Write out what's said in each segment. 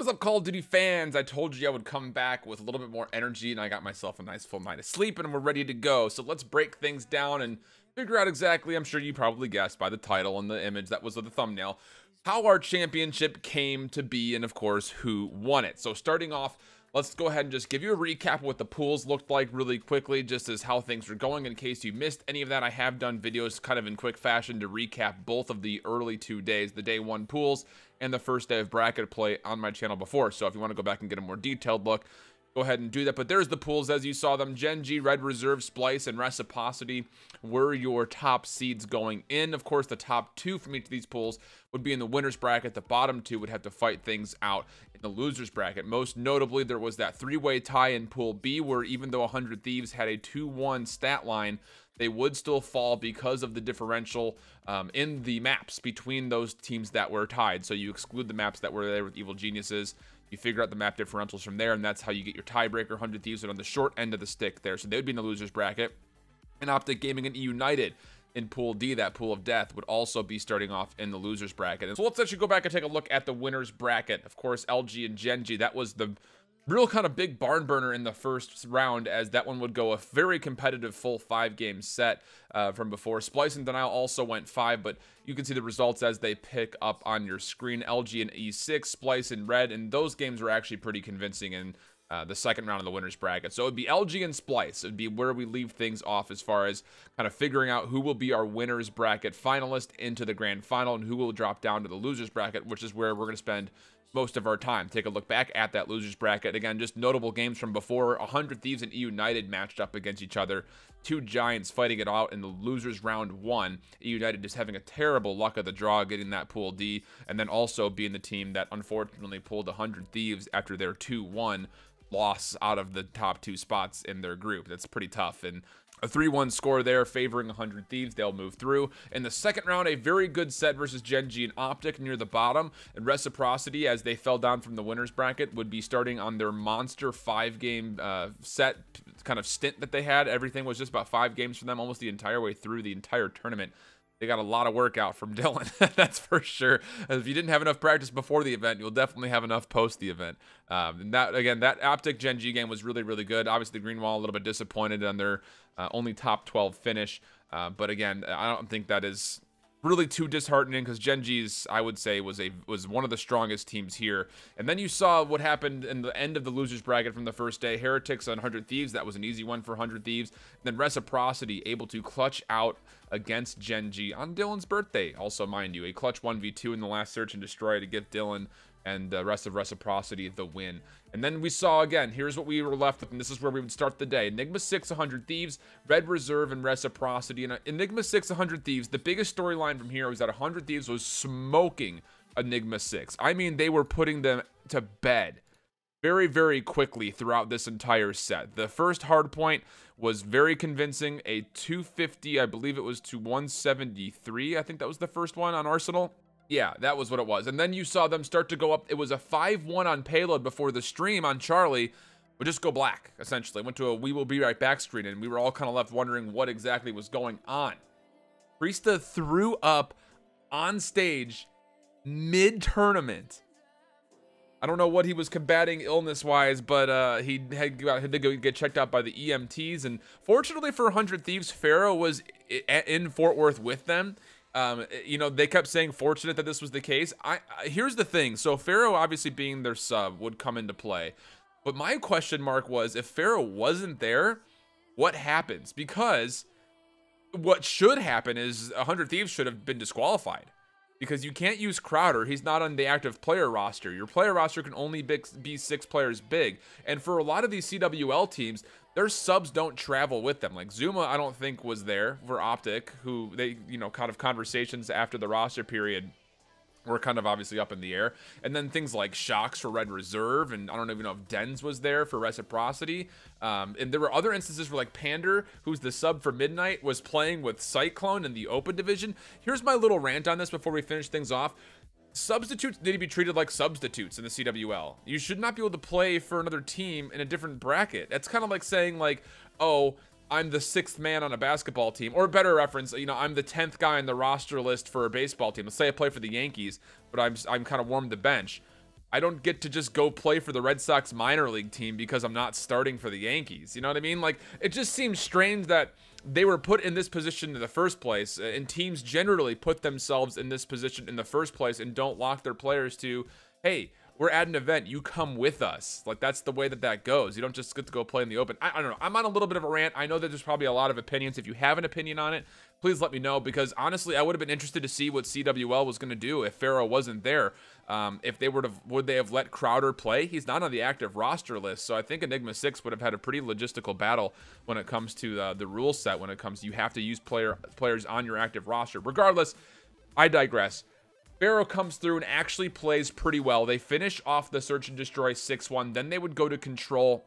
What is up, Call of Duty fans? I told you I would come back with a little bit more energy, and I got myself a nice full night of sleep, and we're ready to go. So let's break things down and figure out exactly, I'm sure you probably guessed by the title and the image that was with the thumbnail, how our championship came to be, and of course, who won it. So starting off, let's go ahead and just give you a recap of what the pools looked like really quickly, just as how things were going. In case you missed any of that, I have done videos kind of in quick fashion to recap both of the early 2 days, the day 1 pools and the first day of bracket play on my channel before. So if you want to go back and get a more detailed look, go ahead and do that. But there's the pools as you saw them. Gen G, Red Reserve, Splice, and Reciprocity were your top seeds going in. Of course, the top 2 from each of these pools would be in the winner's bracket. The bottom 2 would have to fight things out in the loser's bracket. Most notably, there was that 3-way tie in Pool B, where even though 100 Thieves had a 2-1 stat line, they would still fall because of the differential in the maps between those teams that were tied. So you exclude the maps that were there with Evil Geniuses. You figure out the map differentials from there, and that's how you get your tiebreaker. 100 Thieves are on the short end of the stick there, so they would be in the loser's bracket. And Optic Gaming and United in Pool D, that pool of death, would also be starting off in the loser's bracket. And so let's actually go back and take a look at the winner's bracket. Of course, LG and Gen G, that was the real kind of big barn burner in the first round, as that one would go a very competitive full 5-game set from before. Splice and Denial also went 5, but you can see the results as they pick up on your screen. LG and E6, Splice and Red, and those games were actually pretty convincing in the second round of the winner's bracket. So it'd be LG and Splice. It'd be where we leave things off as far as kind of figuring out who will be our winner's bracket finalist into the grand final and who will drop down to the loser's bracket, which is where we're going to spend most of our time. Take a look back at that loser's bracket. Again, just notable games from before. 100 Thieves and E United matched up against each other. 2 giants fighting it out in the losers round 1. E United just having a terrible luck of the draw, getting that Pool D, and then also being the team that unfortunately pulled 100 Thieves after their 2-1 loss out of the top 2 spots in their group. That's pretty tough. And a 3-1 score there favoring 100 Thieves. They'll move through. In the second round, a very good set versus Gen G and Optic near the bottom. And Reciprocity, as they fell down from the winner's bracket, would be starting on their monster 5-game set kind of stint that they had. Everything was just about 5 games for them almost the entire way through the entire tournament. They got a lot of work out from Dylan, that's for sure. If you didn't have enough practice before the event, you'll definitely have enough post the event. And that, again, that Optic Gen G game was really, really good. Obviously, Greenwall a little bit disappointed on their only top 12 finish. But again, I don't think that is really too disheartening, because Gen G's, I would say, was one of the strongest teams here. And then you saw what happened in the end of the losers bracket from the first day. Heretics on 100 Thieves, that was an easy one for 100 Thieves. And then Reciprocity able to clutch out against Gen G on Dylan's birthday. Also, mind you, a clutch 1v2 in the last search and destroy to give Dylan and the rest of Reciprocity the win. And then we saw, again, here's what we were left with, and this is where we would start the day. Enigma 6, 100 Thieves, Red Reserve, and Reciprocity. And Enigma 6, 100 Thieves, the biggest storyline from here was that 100 Thieves was smoking Enigma 6. I mean, they were putting them to bed very, very quickly throughout this entire set. The first hard point was very convincing, a 250, I believe it was to 173. I think that was the first one on Arsenal. Yeah, that was what it was. And then you saw them start to go up. It was a 5-1 on payload before the stream on Charlie would just go black, essentially. Went to a we will be right back screen, and we were all kind of left wondering what exactly was going on. Priestah threw up on stage mid-tournament. I don't know what he was combating illness-wise, but he had to go get checked out by the EMTs. And fortunately for 100 Thieves, Pharaoh was in Fort Worth with them. You know, they kept saying fortunate that this was the case. Here's the thing. So Pharaoh, obviously being their sub, would come into play. But my question mark was, if Pharaoh wasn't there, what happens? Because what should happen is 100 Thieves should have been disqualified. Because you can't use Crowder. He's not on the active player roster. Your player roster can only be 6 players big. And for a lot of these CWL teams, their subs don't travel with them. Like Zuma, I don't think was there for Optic, who they, you know, kind of conversations after the roster period were kind of obviously up in the air. And then things like Shocks for Red Reserve, and I don't even know if Dens was there for Reciprocity. And there were other instances where like Pander, who's the sub for Midnight, was playing with Cyclone in the open division. Here's my little rant on this before we finish things off. Substitutes need to be treated like substitutes in the CWL. You should not be able to play for another team in a different bracket. That's kind of like saying like, oh, I'm the 6th man on a basketball team, or a better reference, you know, I'm the 10th guy on the roster list for a baseball team. Let's say I play for the Yankees, but I'm kind of warmed the bench. I don't get to just go play for the Red Sox minor league team because I'm not starting for the Yankees. You know what I mean? Like, it just seems strange that they were put in this position in the first place, and teams generally put themselves in this position in the first place and don't lock their players to, hey, we're at an event, you come with us. Like, that's the way that goes. You don't just get to go play in the open. I don't know. I'm on a little bit of a rant. I know that there's probably a lot of opinions. If you have an opinion on it, please let me know, because honestly, I would have been interested to see what CWL was going to do if Pharaoh wasn't there. If they would they have let Crowder play? He's not on the active roster list, so I think Enigma 6 would have had a pretty logistical battle when it comes to the rule set. When it comes to, you have to use players on your active roster. Regardless, I digress. Pharaoh comes through and actually plays pretty well. They finish off the Search and Destroy 6-1. Then they would go to Control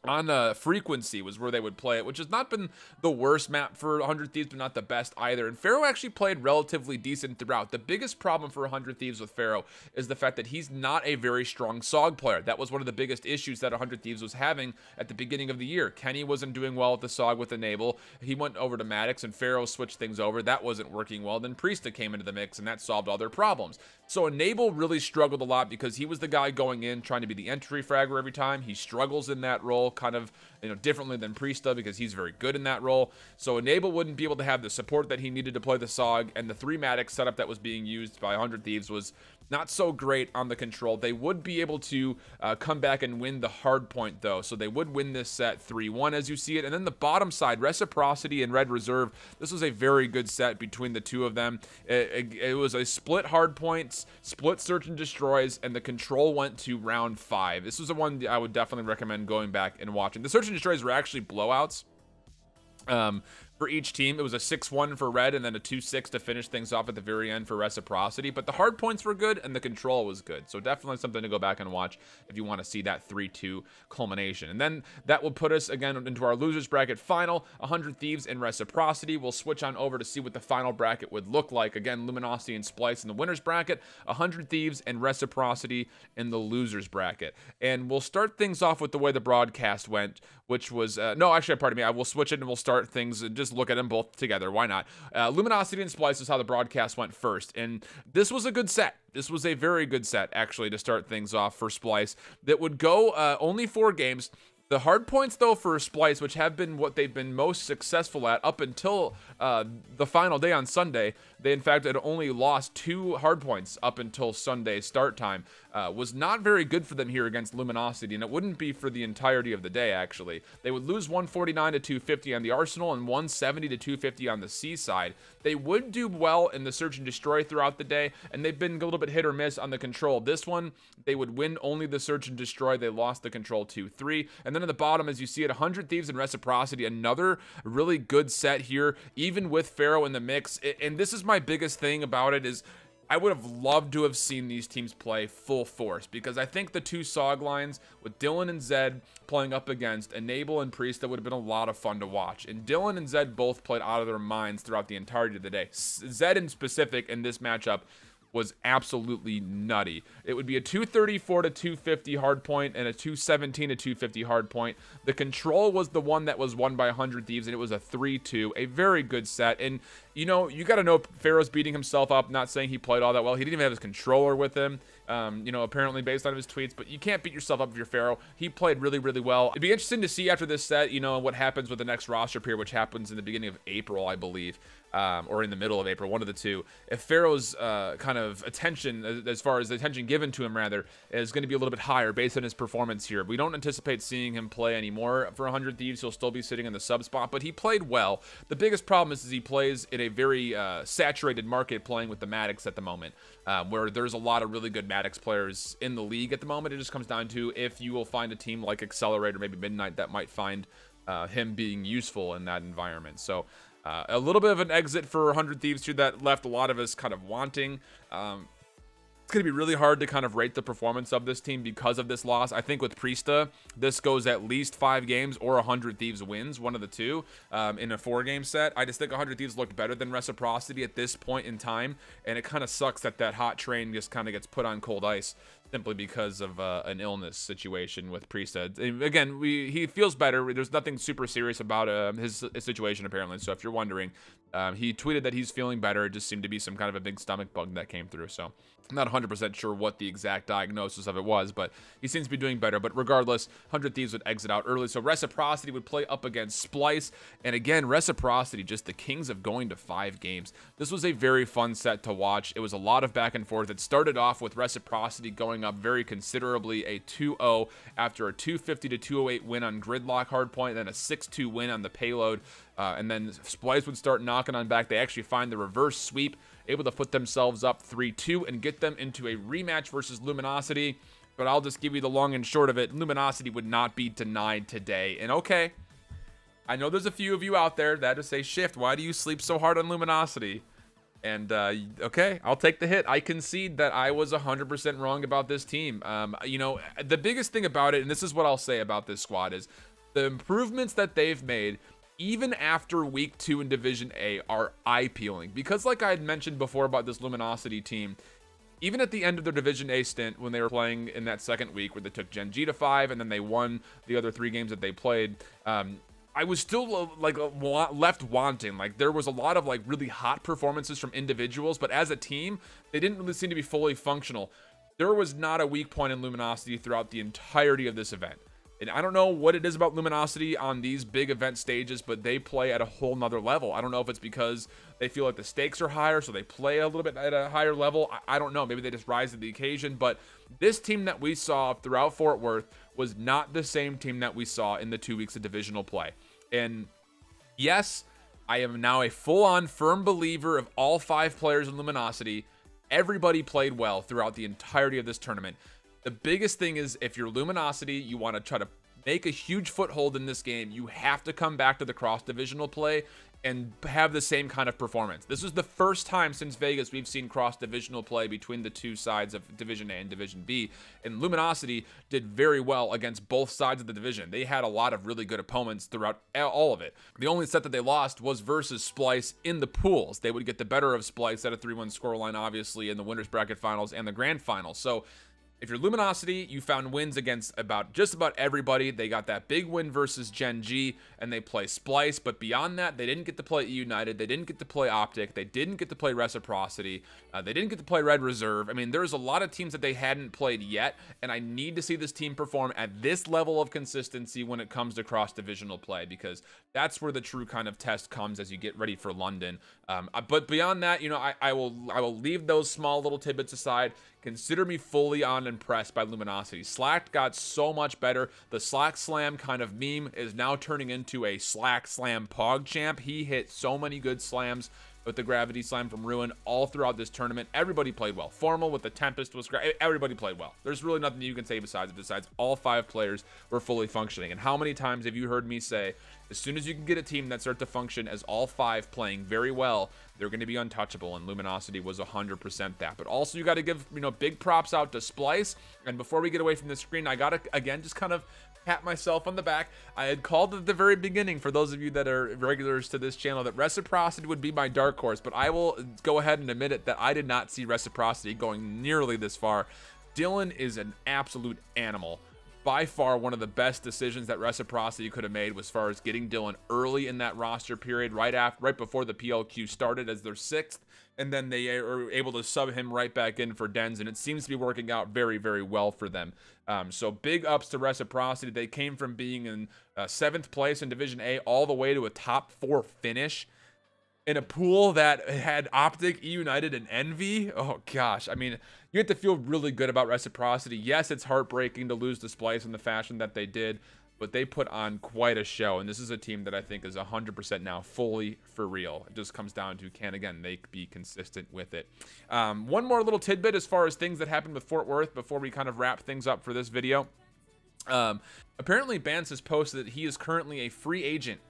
on Frequency was where they would play it, which has not been the worst map for 100 Thieves, but not the best either. And Pharaoh actually played relatively decent throughout. The biggest problem for 100 Thieves with Pharaoh is the fact that he's not a very strong SOG player. That was one of the biggest issues that 100 Thieves was having at the beginning of the year. Kenny wasn't doing well at the SOG with Enable. He went over to Maddox, and Pharaoh switched things over. That wasn't working well. Then Priestah came into the mix, and that solved all their problems. So Enable really struggled a lot because he was the guy going in trying to be the entry fragger every time. He struggles in that role kind of, you know, differently than Priestah because he's very good in that role. So Enable wouldn't be able to have the support that he needed to play the SOG, and the 3 Maddox setup that was being used by 100 Thieves was not so great on the Control. They would be able to come back and win the hard point though, so they would win this set 3-1 as you see it. And then the bottom side, Reciprocity and Red Reserve, this was a very good set between the two of them. It was a split hard points, split Search and Destroys, and the Control went to round 5. This was the one I would definitely recommend going back and watching. The Search and Destroys were actually blowouts. For each team, it was a 6-1 for Red and then a 2-6 to finish things off at the very end for Reciprocity. But the hard points were good and the Control was good. So definitely something to go back and watch if you want to see that 3-2 culmination. And then that will put us again into our losers bracket final. 100 Thieves and Reciprocity. We'll switch on over to see what the final bracket would look like. Again, Luminosity and Splice in the winners bracket. 100 Thieves and Reciprocity in the losers bracket. And we'll start things off with the way the broadcast went, which was no, actually, pardon me. I will switch it and we'll start things and just look at them both together. Why not? Luminosity and Splice is how the broadcast went first, and this was a good set. This was a very good set, actually, to start things off for Splice. That would go only 4 games. The hard points, though, for Splice, which have been what they've been most successful at up until the final day on Sunday, they, in fact, had only lost 2 hard points up until Sunday start time, was not very good for them here against Luminosity, and it wouldn't be for the entirety of the day, actually. They would lose 149 to 250 on the Arsenal and 170 to 250 on the Seaside. They would do well in the Search and Destroy throughout the day, and they've been a little bit hit or miss on the Control. This one, they would win only the Search and Destroy. They lost the Control 2-3. And then at the bottom, as you see it, 100 Thieves and Reciprocity, another really good set here, even with Pharaoh in the mix. And this is my biggest thing about it is I would have loved to have seen these teams play full force, because I think the 2 SOG lines with Dylan and Zed playing up against Enable and Priestah would have been a lot of fun to watch. And Dylan and Zed both played out of their minds throughout the entirety of the day. Zed in specific in this matchup was absolutely nutty. It would be a 234 to 250 hard point and a 217 to 250 hard point. The Control was the one that was won by 100 Thieves, and it was a 3-2, a very good set. And you know, you got to know Pharaoh's beating himself up, not saying he played all that well. He didn't even have his controller with him, you know, apparently based on his tweets, but you can't beat yourself up if you're Pharaoh. He played really, really well. It'd be interesting to see after this set, you know, what happens with the next roster period, which happens in the beginning of April, I believe, or in the middle of April, one of the two. If Pharaoh's kind of attention, as far as the attention given to him, rather, is going to be a little bit higher based on his performance here. We don't anticipate seeing him play anymore for 100 Thieves. He'll still be sitting in the sub spot, but he played well. The biggest problem is he plays in a very saturated market playing with the Maddox at the moment, where there's a lot of really good Maddox players in the league at the moment. It just comes down to if you will find a team like Accelerate or maybe Midnight that might find him being useful in that environment. So a little bit of an exit for 100 Thieves here that left a lot of us kind of wanting. It's going to be really hard to kind of rate the performance of this team because of this loss. I think with Priestah, this goes at least 5 games or 100 Thieves wins, one of the two, in a 4-game set. I just think 100 Thieves looked better than Reciprocity at this point in time, and it kind of sucks that that hot train just kind of gets put on cold ice simply because of an illness situation with Priestah. And again, he feels better. There's nothing super serious about his situation, apparently. So if you're wondering, he tweeted that he's feeling better. It just seemed to be some kind of a big stomach bug that came through. So I'm not 100% sure what the exact diagnosis of it was, but he seems to be doing better. But regardless, 100 Thieves would exit out early. So Reciprocity would play up against Splice. And again, Reciprocity, just the kings of going to 5 games. This was a very fun set to watch. It was a lot of back and forth. It started off with Reciprocity going up very considerably, a 2-0 after a 250 to 208 win on Gridlock Hardpoint, then a 6-2 win on the Payload. And then Splice would start knocking on back. They actually find the reverse sweep, able to put themselves up 3-2 and get them into a rematch versus Luminosity. But I'll just give you the long and short of it. Luminosity would not be denied today. And okay, I know there's a few of you out there that just say, Shift, why do you sleep so hard on Luminosity? And okay, I'll take the hit. I concede that I was 100% wrong about this team. You know, the biggest thing about it, and this is what I'll say about this squad, is the improvements that they've made even after week 2 in Division A are eye-peeling. Because like I had mentioned before about this Luminosity team, even at the end of their Division A stint, when they were playing in that second week where they took Gen G to 5 and then they won the other 3 games that they played, I was still left wanting. Like, there was a lot of like really hot performances from individuals, but as a team, they didn't really seem to be fully functional. There was not a weak point in Luminosity throughout the entirety of this event. And I don't know what it is about Luminosity on these big event stages, but they play at a whole nother level. I don't know if it's because they feel like the stakes are higher, so they play a little bit at a higher level. I don't know. Maybe they just rise to the occasion. But this team that we saw throughout Fort Worth was not the same team that we saw in the 2 weeks of divisional play. And yes, I am now a full-on firm believer of all 5 players in Luminosity. Everybody played well throughout the entirety of this tournament. The biggest thing is, if you're Luminosity, you want to try to make a huge foothold in this game, you have to come back to the cross-divisional play and have the same kind of performance. This is the first time since Vegas we've seen cross-divisional play between the 2 sides of Division A and Division B, and Luminosity did very well against both sides of the division. They had a lot of really good opponents throughout all of it. The only set that they lost was versus Splice in the pools. They would get the better of Splice at a 3-1 scoreline, obviously, in the winners bracket finals and the grand finals. So if you're Luminosity, you found wins against just about everybody. They got that big win versus Gen G, and they play Splice. But beyond that, they didn't get to play United. They didn't get to play Optic. They didn't get to play Reciprocity. They didn't get to play Red Reserve. I mean, there's a lot of teams that they hadn't played yet, and I need to see this team perform at this level of consistency when it comes to cross-divisional play, because that's where the true kind of test comes as you get ready for London. But beyond that, you know, I will leave those small little tidbits aside. Consider me fully impressed by Luminosity. Slack got so much better. The Slack Slam kind of meme is now turning into a Slack Slam PogChamp. He hit so many good slams with the Gravity Slam from Ruin all throughout this tournament. Everybody played well. Formal with the Tempest was great. Everybody played well. There's really nothing you can say besides all 5 players were fully functioning. And how many times have you heard me say, as soon as you can get a team that starts to function as all 5 playing very well, they're going to be untouchable, and Luminosity was 100% that. But also, you got to give, you know, big props out to Splice. And before we get away from the screen, I got to, again, just kind of pat myself on the back. I had called at the very beginning, for those of you that are regulars to this channel, that Reciprocity would be my dark horse, but I will go ahead and admit it that I did not see Reciprocity going nearly this far. Dylan is an absolute animal. By far, one of the best decisions that Reciprocity could have made was as far as getting Dylan early in that roster period, right before the PLQ started as their 6th, and then they are able to sub him right back in for Dens, and it seems to be working out very, very well for them. So big ups to Reciprocity. They came from being in 7th place in Division A all the way to a top 4 finish in a pool that had Optic, United, and Envy. Oh gosh, I mean, you have to feel really good about Reciprocity. Yes, it's heartbreaking to lose the Splice in the fashion that they did, but they put on quite a show, and this is a team that I think is 100% now fully for real. It just comes down to, can again they be consistent with it. One more little tidbit as far as things that happened with Fort Worth before we kind of wrap things up for this video. Apparently Bance has posted that he is currently a free agent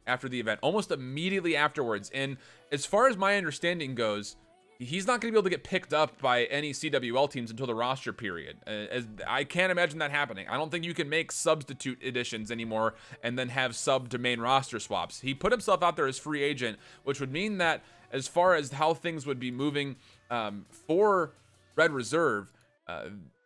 after the event, almost immediately afterwards. And as far as my understanding goes, he's not going to be able to get picked up by any CWL teams until the roster period. As I can't imagine that happening. I don't think you can make substitute editions anymore and then have sub to main roster swaps. He put himself out there as free agent, which would mean that as far as how things would be moving for Red Reserve,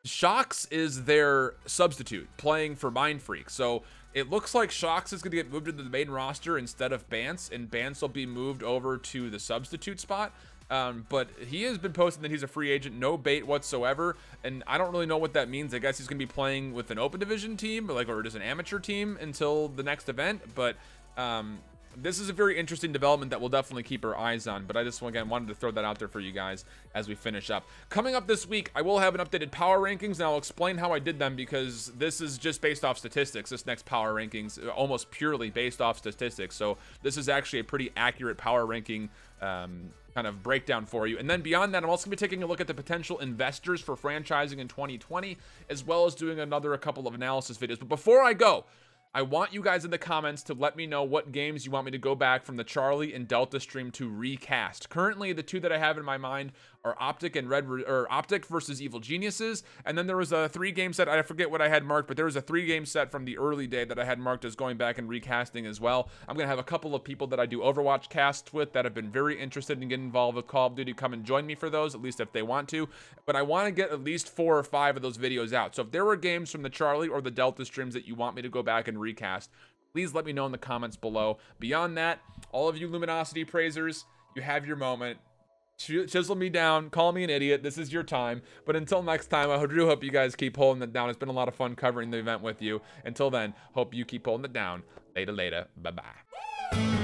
Shox is their substitute playing for Mind Freak. So it looks like Shox is going to get moved into the main roster instead of Bance, and Bance will be moved over to the substitute spot. But he has been posting that he's a free agent, no bait whatsoever, and I don't really know what that means. I guess he's going to be playing with an open division team, or just an amateur team until the next event, but this is a very interesting development that we'll definitely keep our eyes on, but I just, again, wanted to throw that out there for you guys as we finish up. Coming up this week, I will have an updated power rankings, and I'll explain how I did them, because this is just based off statistics. This next power rankings, almost purely based off statistics, so this is actually a pretty accurate power ranking kind of breakdown for you. And then beyond that, I'm also going to be taking a look at the potential investors for franchising in 2020, as well as doing a couple of analysis videos. But before I go, I want you guys in the comments to let me know what games you want me to go back from the Charlie and Delta stream to recast. Currently, the two that I have in my mind are Optic and Optic versus Evil Geniuses, and then there was a 3-game set. I forget what I had marked, but there was a 3-game set from the early day that I had marked as going back and recasting as well. I'm gonna have a couple of people that I do Overwatch casts with that have been very interested in getting involved with Call of Duty come and join me for those, at least if they want to. But I want to get at least 4 or 5 of those videos out. So if there were games from the Charlie or the Delta streams that you want me to go back and recast, please let me know in the comments below. Beyond that, all of you Luminosity praisers, you have your moment. Chisel me down, call me an idiot. This is your time. But until next time, I do hope you guys keep holding it down. It's been a lot of fun covering the event with you. Until then, hope you keep holding it down. Later. Bye-bye.